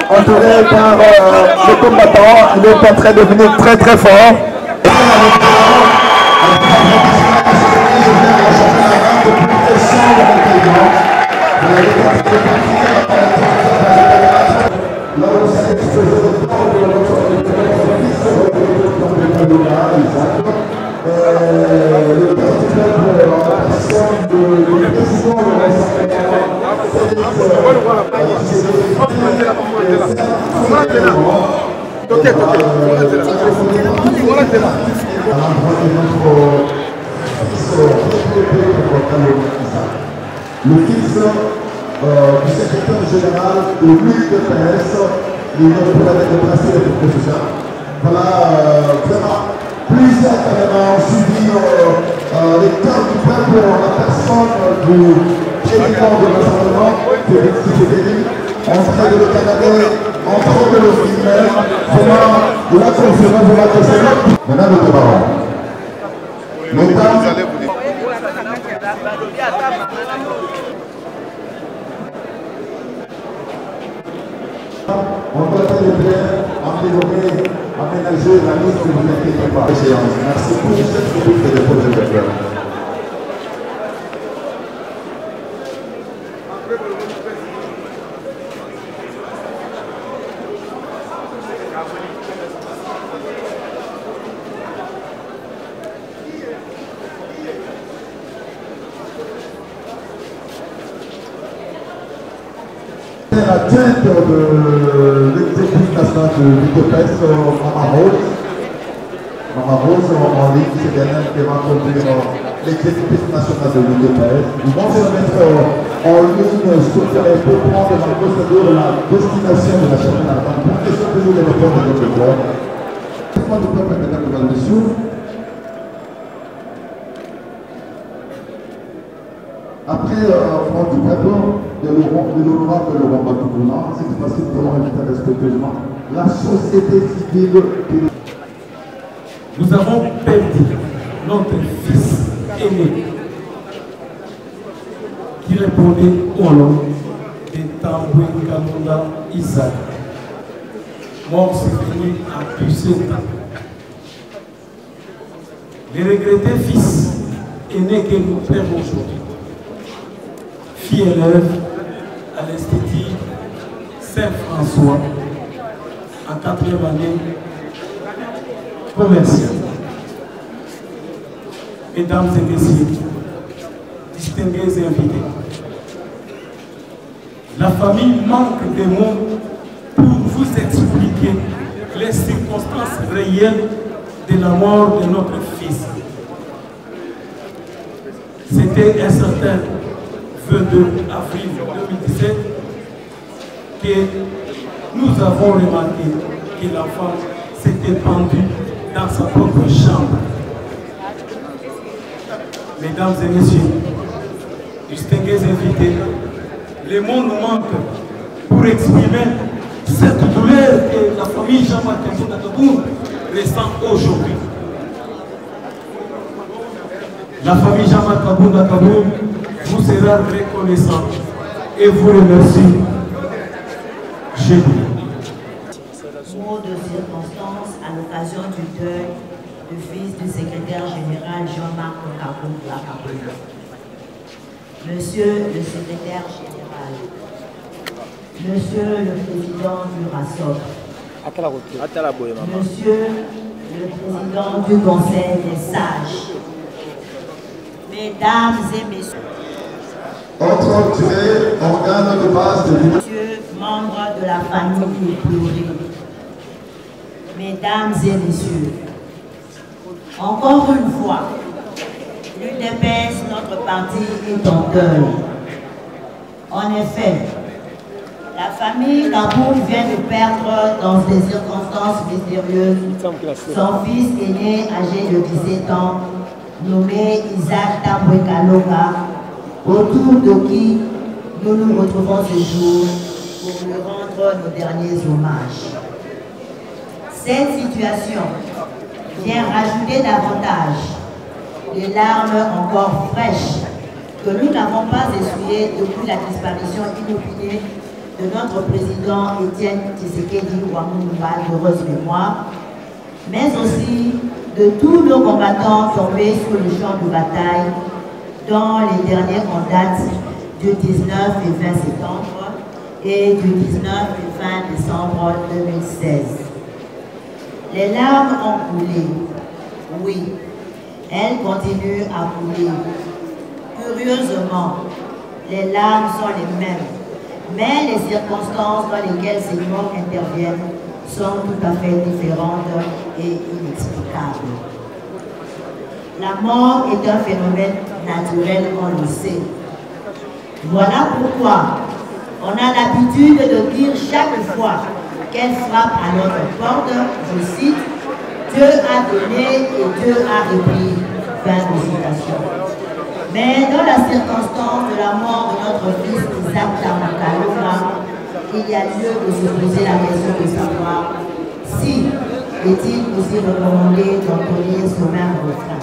Entouré par le combattant, il est en train de devenir très très fort. Le fils du secrétaire général de l'UDPS, il ne pourrait être déplacé pour tout ça. Voilà, vraiment, plusieurs éléments suivis les cœurs du peuple en la personne du président de l'Assemblée, Félix Tshisekedi, en train de le canarder, en train de le filmer, vraiment la conférence de la précédente. Madame le Baron. Mesdames, on doit être bien aménager la liste de l'unité par échéance. Merci pour cette rubrique de dépôt de l'État. La tête de l'exécutif national de l'UDPS, Maman Rose, en ligne, c'est elle qui va conduire l'exécutif national de l'UDPS. Nous vont se mettre en ligne pour prendre dans le procédure la destination de la chaîne ardente. Pour que ce toujours les réponses de notre corps. Moi, du peuple, mesdames et messieurs, après Front du peuple de l'honorable Laurent Gbagbo, c'est facile de inviter respectueusement la société civile. Nous avons perdu notre fils aîné qui répondait au nom de Tamboué Kalunda Isaac. Mort s'est fini à plus 7 ans. Les regrettés fils aîné que nous perdons aujourd'hui, fille élève à l'Institut Saint-François en 4e année commerciale. Mesdames et messieurs, distingués invités, la famille manque de mots pour vous expliquer les circonstances réelles de la mort de notre fils. C'était un certain 22 avril 2017 que nous avons remarqué que l'enfant s'était pendu dans sa propre chambre. Mesdames et messieurs, distingués invités, les mots nous manquent pour exprimer cette douleur que la famille Jean-Marc Kabou ressent aujourd'hui. La famille Jean-Marc Kabou vous sera reconnaissant et vous remercie. Je vous. Mot de circonstance à l'occasion du deuil du fils du secrétaire général Jean-Marc Kabou. Monsieur le secrétaire général, Monsieur le président du RASOP, Monsieur le président du Conseil des sages, Mesdames et Messieurs, autres organes de base de l'Union, Messieurs, membres de la famille éplorée, Mesdames et Messieurs, encore une fois, l'UDPS, notre parti, est en deuil. En effet, La famille Kaboum vient de perdre dans des circonstances mystérieuses son fils aîné âgé de 17 ans, nommé Isaac Tambwe Kaloka, autour de qui nous nous retrouvons ce jour pour lui rendre nos derniers hommages. Cette situation vient rajouter davantage les larmes encore fraîches que nous n'avons pas essuyées depuis la disparition inopinée de notre président Étienne Tshisekedi Ouamoumba d'heureuse mémoire, mais aussi de tous nos combattants tombés sur le champ de bataille, dont les derniers en date du 19 et 20 septembre et du 19 et 20 décembre 2016. Les larmes ont coulé, oui, elles continuent à couler. Curieusement, les larmes sont les mêmes, mais les circonstances dans lesquelles ces morts interviennent sont tout à fait différentes et inexplicables. La mort est un phénomène naturel, on le sait. Voilà pourquoi on a l'habitude de dire chaque fois qu'elle frappe à notre porte, je cite, « Dieu a donné et Dieu a repris ». Fin de citation. Mais dans la circonstance de la mort de notre fils Isaac Tambwe Kaloka, il y a lieu de se poser la question de savoir si est-il aussi recommandé d'entonner ce même refrain.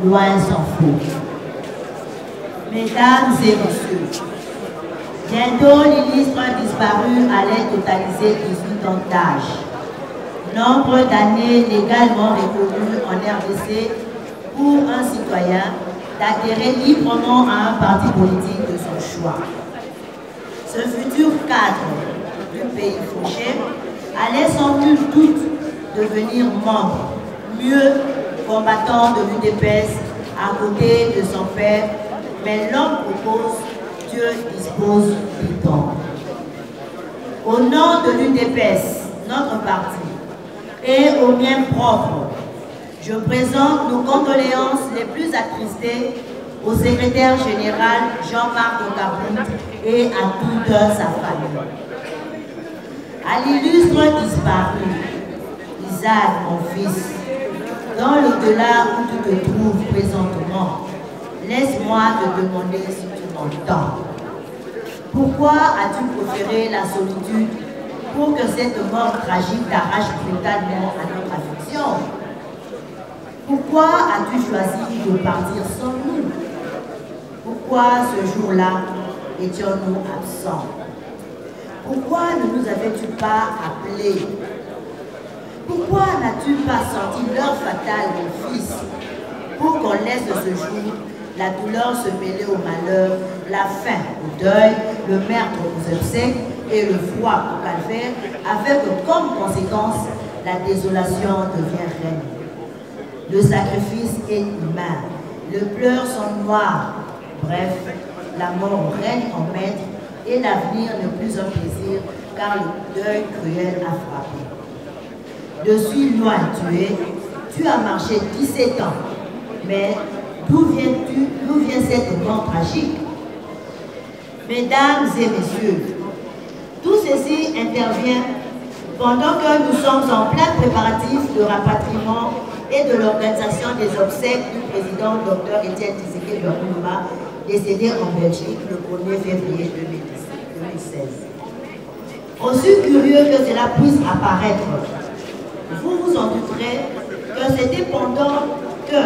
Loin s'en faut. Mesdames et messieurs, bientôt l'illustre disparu allait totaliser 18 ans d'âge. Nombre d'années légalement reconnues en RDC pour un citoyen d'adhérer librement à un parti politique de son choix. Ce futur cadre du pays fauché allait sans nul doute devenir membre, mieux combattant de l'UDPS à côté de son père, mais l'homme propose, Dieu dispose du temps. Au nom de l'UDPS, notre parti, et au mien propre, je présente nos condoléances les plus attristées au secrétaire général Jean-Marc Okaboum et à toute sa famille. À l'illustre disparu, Isaac, mon fils, dans l'au-delà où tu te trouves présentement, laisse-moi te demander si tu m'entends. Pourquoi as-tu préféré la solitude pour que cette mort tragique t'arrache brutalement à notre affection? Pourquoi as-tu choisi de partir sans nous? Pourquoi ce jour-là étions-nous absents? Pourquoi ne nous avais-tu pas appelés? Pourquoi n'as-tu pas senti l'heure fatale, mon fils, pour qu'on laisse ce jour la douleur se mêler au malheur, la faim au deuil, le meurtre aux obsèques et le froid au calvaire, avec comme conséquence la désolation devient reine. Le sacrifice est humain, les pleurs sont noirs, bref, la mort règne en maître et l'avenir n'est plus un plaisir car le deuil cruel a frappé. De si loin tu as marché 17 ans, mais d'où vient cette mort tragique? Mesdames et messieurs, tout ceci intervient pendant que nous sommes en plein préparatif de rapatriement et de l'organisation des obsèques du président Dr Étienne Tshisekedi Ouamoumba, décédé en Belgique le 1er février 2016. Aussi curieux que cela puisse apparaître, vous vous en douterez que c'était pendant que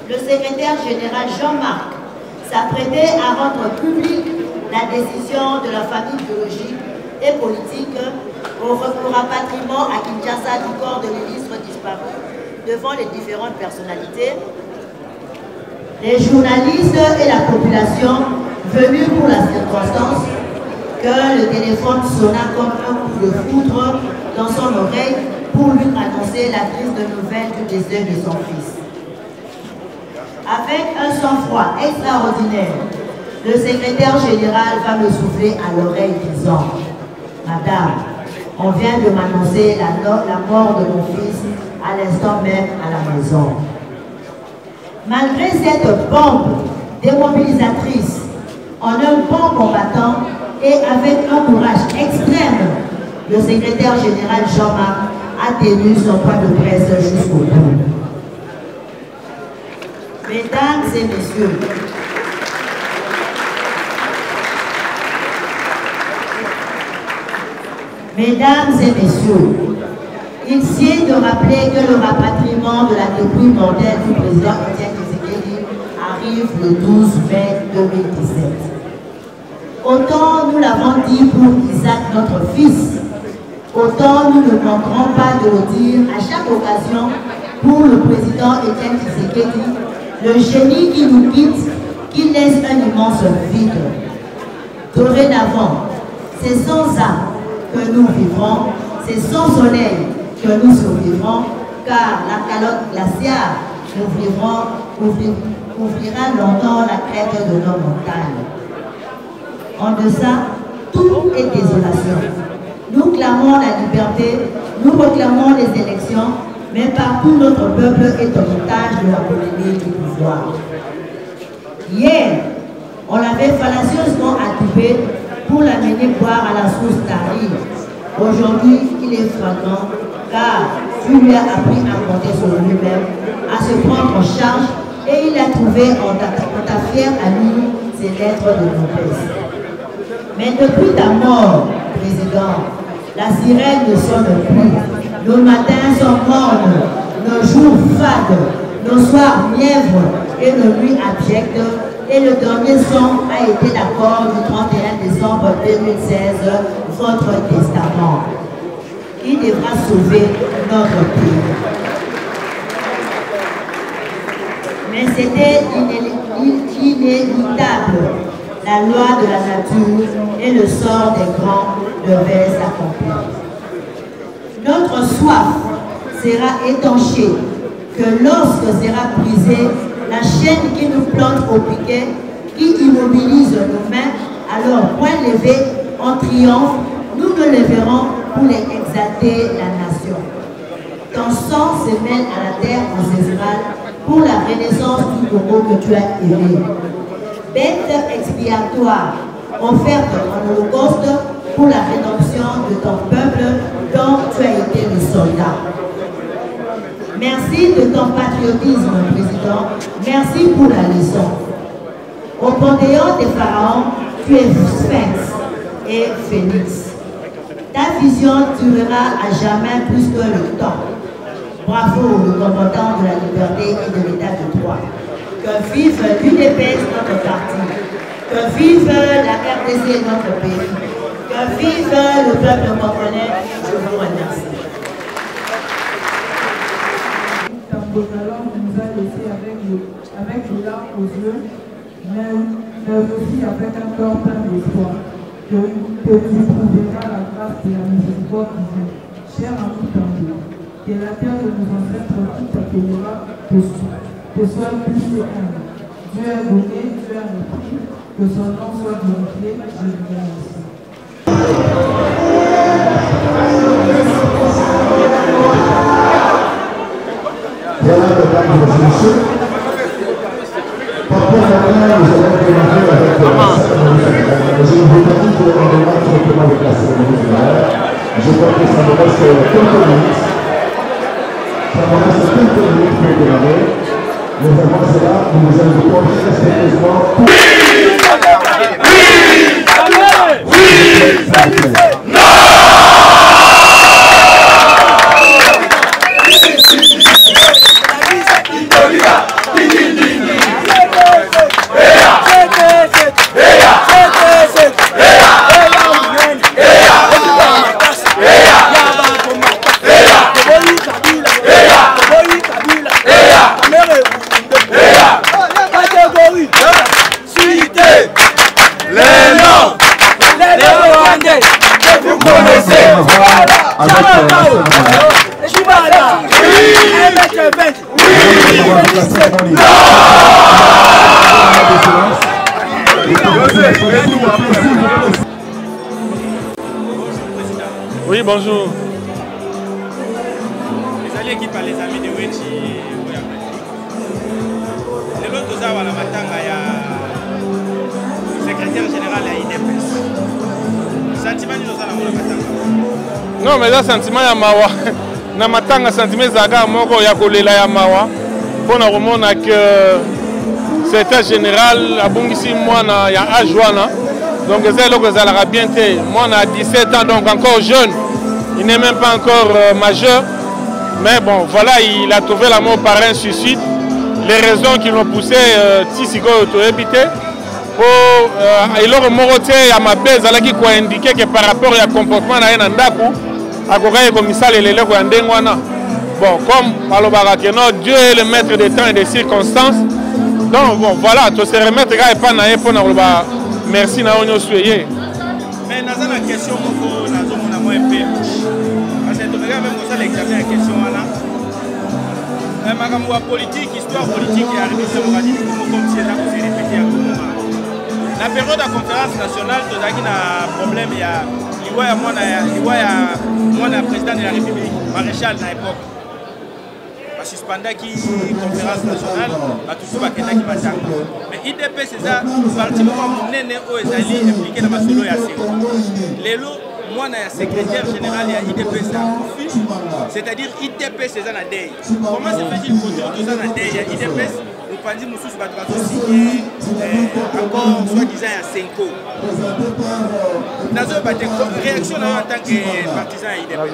le secrétaire général Jean-Marc s'apprêtait à rendre publique la décision de la famille biologique et politique au rapatriement à Kinshasa du corps de l'illustre disparu devant les différentes personnalités, les journalistes et la population venus pour la circonstance que le téléphone sonna comme un coup de foudre dans son oreille pour lui annoncer la triste nouvelle du décès de son fils. Avec un sang-froid extraordinaire, le secrétaire général va me souffler à l'oreille disant « Madame, on vient de m'annoncer la mort de mon fils à l'instant même à la maison. » Malgré cette bombe démobilisatrice, en un bon combattant, et avec un courage extrême, le secrétaire général Jean-Marc a tenu son point de presse jusqu'au bout. Mesdames et messieurs, il sied de rappeler que le rapatriement de la dépouille mortelle du président Étienne Tshisekedi arrive le 12 mai 2017. Autant nous l'avons dit pour Isaac, notre fils, autant nous ne manquerons pas de le dire à chaque occasion pour le président Étienne Tshisekedi, le génie qui nous quitte, qui laisse un immense vide. Dorénavant, c'est sans âme que nous vivrons, c'est sans soleil que nous survivrons, car la calotte glaciale ouvrira longtemps la crête de nos montagnes. En deçà, tout est désolation. Nous clamons la liberté, nous réclamons les élections, mais partout notre peuple est en otage de la polémie du pouvoir. Hier, on l'avait fallacieusement attrapé pour l'amener boire à la source tarine. Aujourd'hui, il est flagrant car tu lui as appris à compter sur lui-même, à se prendre en charge et il a trouvé en ta fière amie ses lettres de noblesse. Mais depuis ta mort, président, la sirène ne sonne plus. Nos matins sont mornes, nos jours fades, nos soirs mièvres et nos nuits abjectes. Et le dernier son a été l'accord du 31 décembre 2016, votre testament, qui devra sauver notre pays. Mais c'était inéluctable. La loi de la nature et le sort des grands devaient s'accomplir. Notre soif sera étanchée que lorsque sera brisée la chaîne qui nous plante au piquet, qui immobilise nos mains, alors point levé en triomphe, nous nous lèverons pour les exalter la nation. Ton sang se mêle à la terre ancestrale pour la renaissance du Congo que tu as aimé. Bête expiatoire, offerte en holocauste pour la rédemption de ton peuple dont tu as été le soldat. Merci de ton patriotisme, président. Merci pour la leçon. Au panthéon des pharaons, tu es sphinx et phénix. Ta vision durera à jamais plus que le temps. Bravo, le commandant de la liberté et de l'état de droit. Que vive l'UDPS, notre parti. Que vive la RDC, notre pays. Que vive le peuple congolais. Je vous remercie. Tambouralon nous a laissé avec les larmes aux yeux, mais aussi avec un cœur plein d'espoir, que tu trouveras la grâce de la miséricorde divine, chère à nous Tambour, que la terre de nos ancêtres tout accueillera, que soit plus et humble. Dieu a donné, Dieu a repris, que son nom soit glorifié, je vous remercie. Voilà, mesdames et messieurs. Par contre, maintenant, nous allons démarrer avec je vous dis qu'on démarre directement avec la cérémonie finale. Je crois que ça me reste quelques minutes. Ça me reste quelques minutes pour démarrer. Mais avant cela, nous nous invitons respectueusement pour... Oui, bonjour. Les alliés équipent par les amis de Wechi et Oyabaki. Les autres à la matanga, il y a secrétaire général à IDPS. Sentiment nous allons la matanga. Non, mais ça sentiment ya mawa. Na matanga sentiment zaga moko ya kolela ya mawa. Pour na remona que secrétaire général abungisi mwana ya ajwana. Donc c'est là que ça l'aura bien été. Moi on a 17 ans donc encore jeune. Il n'est même pas encore majeur. Mais bon, voilà, il a trouvé la mort par un suicide. Les raisons qui l'ont poussé, Tissiko auto-habité, il a remonté à ma baisse, qui a indiqué que par rapport au comportement de Nandaku, à Koraï commissaire et l'élève Ndengwana. Bon, comme Dieu est le maître des temps et des circonstances. Donc, bon, voilà, tu se remettre à pas naïf pour nous. Merci, Naonyo Suye. Mais dans la question, nous avons un peu. Parce que tu regardes même ça l'examen la question là. Ma politique, histoire politique est arrivée sur le radis comme si elle a s'est répété à tout moment. La période de la conférence nationale, tu as un problème, il y a le président de la République, maréchal à l'époque. La suspendait qui conférence nationale, tout le qui m'a dit. Mais IDP c'est ça, particulièrement mon néné au Ezali impliqué dans ma solo et à Lélo. Moi, je suis secrétaire général de l'IDPS à c'est-à-dire IDP c'est un ADEI. Comment se fait-il contour de ça à l'ADEI à l'IDPS? Vous pensez que nous sommes signé encore soi-disant à 5 ans. Dans une réaction en tant que partisan à l'IDPS.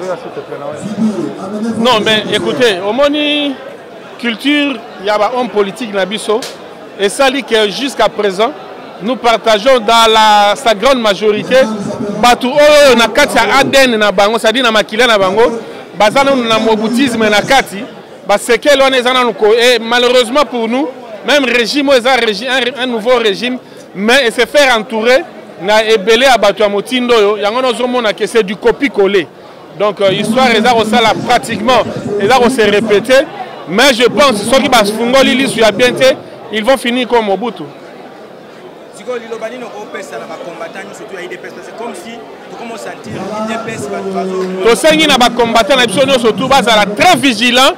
Non, mais écoutez, au Moni culture, il y a un homme politique Nabiso. Et ça dit que jusqu'à présent, nous partageons dans sa grande majorité batu oyo na kati ya ADN na bango, c'est-à-dire na makila na bango, bazana na moboutisme na kati, basekele on ezana nuko. Et malheureusement pour nous, même régime un nouveau régime, mais se faire entourer na ebele à batu ya motindo yo, yango nozomona que c'est du copie-coller. Donc histoire eza ko sala pratiquement eza ko se répéter, mais je pense ceux qui bas fungoli lisu ya bien te, ils vont finir comme Mobutu. C'est comme si tu commences à sentir l'IDPS surtout très vigilant,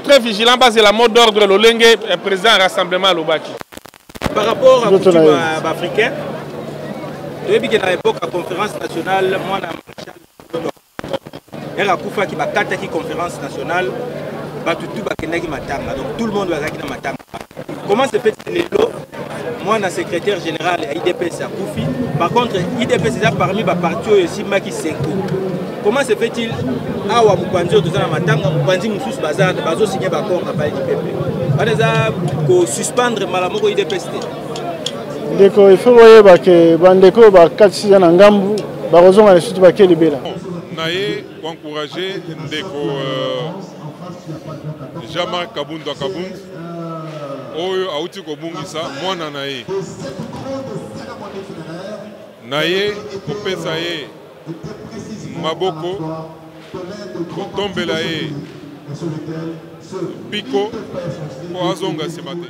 très vigilant, la mode d'ordre le président rassemblement Lobaki. Par rapport à coutume africain, depuis à l'époque la conférence nationale, moi il y a Koufa qui a une conférence nationale, donc tout le monde va dans Matanga. Comment se fait-il? Moi, je suis secrétaire général à IDPS à Koufi. Par contre, IDPS est parmi les partis aussi qui 5 ans. Comment se fait-il? Ah, vous pensez que vous pensez que vous bazar, vous signé un accord à l'IDPS. Vous suspendre malamoko IDPS. Il faut voir que Bandeko va 4-6 ans en Gambou, Barozon va surtout va libérer. Naye pour encourager Ndeko Jean-Marc Kabunda Kabund. Oyo auti kobungisa mwana naye naye kopesa ye maboko kotombela ye biko po azonga nsima te.